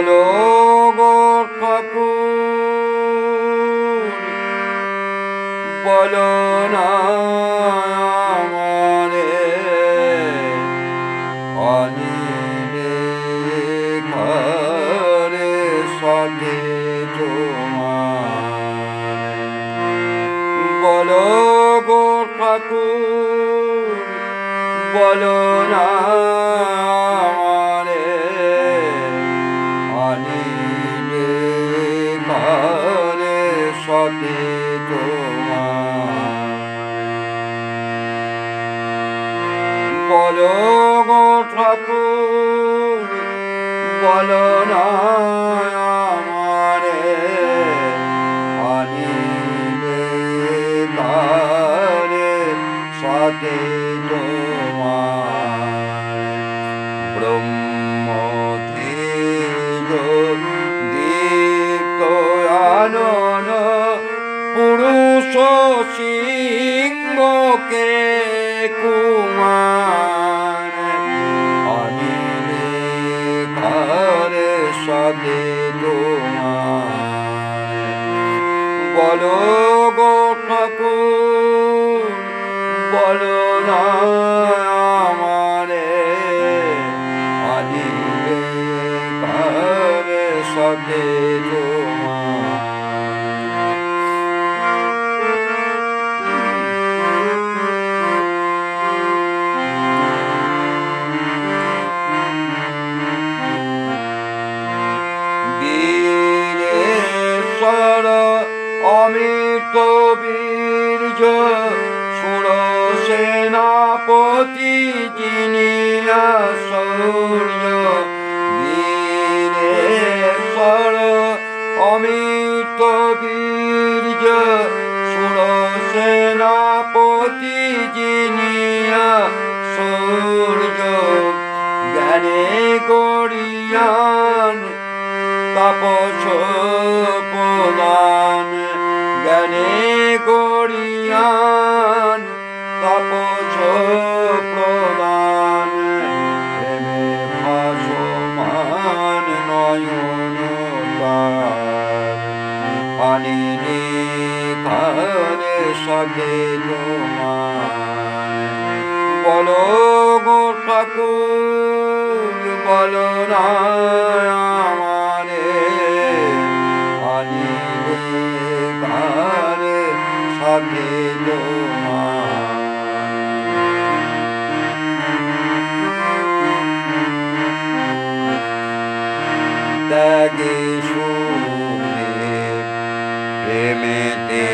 বলো গো ঠাকুর, বলো না আমারে অনিলে ঘরে সাথে তোমার। বলো গো ঠাকুর, বলো না আমারে অনিলে ঘরে সাথে তোমার। বলো গো ঠাকুর, বলো না আমারে অনিলে ঘরে সাথে তোমার। ব্রহ্ম তেজ দীপ্ত আনন পুরুষ সিংহকে কুমার। অনিলে ঘরে সাথে তোমার। বলো গো ঠাকুর, বলো না আমারে অনিলে ঘরে সাথে তোমার। বীরেশ্বর অমিত বীর্য সুর সেনাপতি জিনিয়া শৌর্য। বীরেশ্বর অমিত বীর্য সুর সেনাপতি জিনিয়া শৌর্য। জ্ঞানে গরিয়ান তাপস প্রদান। জ্ঞানে গরিয়ান তাপস প্রদান। প্রেমে ভাসমান নয়ন তার। অনিলে ঘরে সাথে তোমার। বলো গো ঠাকুর, বলো না আমারে অনিলে ঘরে সাথে তোমার। ত্যাগে শুনে প্রেমেতে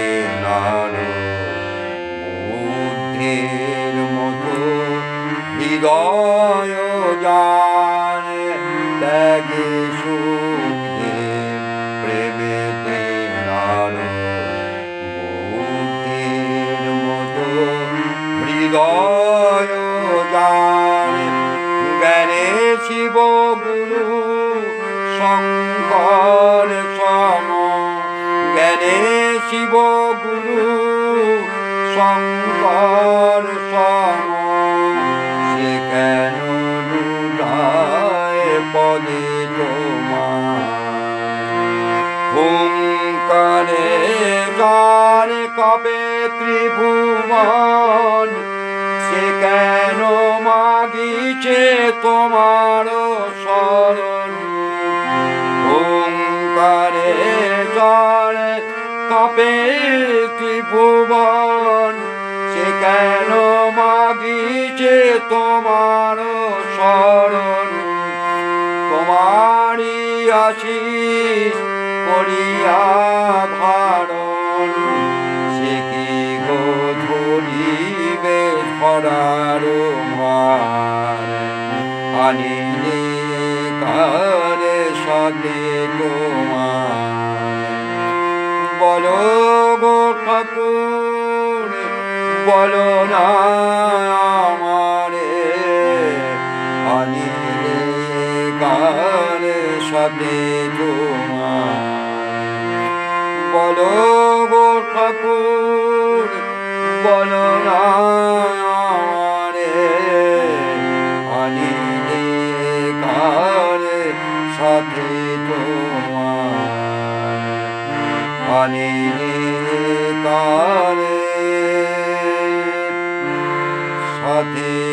নার বুদ্ধির মতো হৃদয় যার। ত্যাগে শুনে প্রেমেতে নার বুদ্ধির মতো হৃদয় যার। জ্ঞানে শিব গুরু শঙ্কর সম। জ্ঞানে শিব গুরু শঙ্কর সম। সে কেন লুটায় পদে তোমার। হুঙ্কারে যার কাঁপে ত্রিভুবন। সে কেন মাগিছে তোমার শরণ। হুঙ্কারে যার কাঁপে ত্রিভুবন। সে কেন মাগিছে তোমার শরণ। তোমারি আশিস করিয়া ধারণ। সে কি গো ধরিবে ধরার ভার। অনিলে ঘরে সাথে তোমার। বলো গো ঠাকুর, বলো না আমারে অনিলে ঘরে সাথে তোমার। বলো গো ঠাকুর, বলো না আমারে অনিলে ঘরে সাথে আনিনি কারে সাথে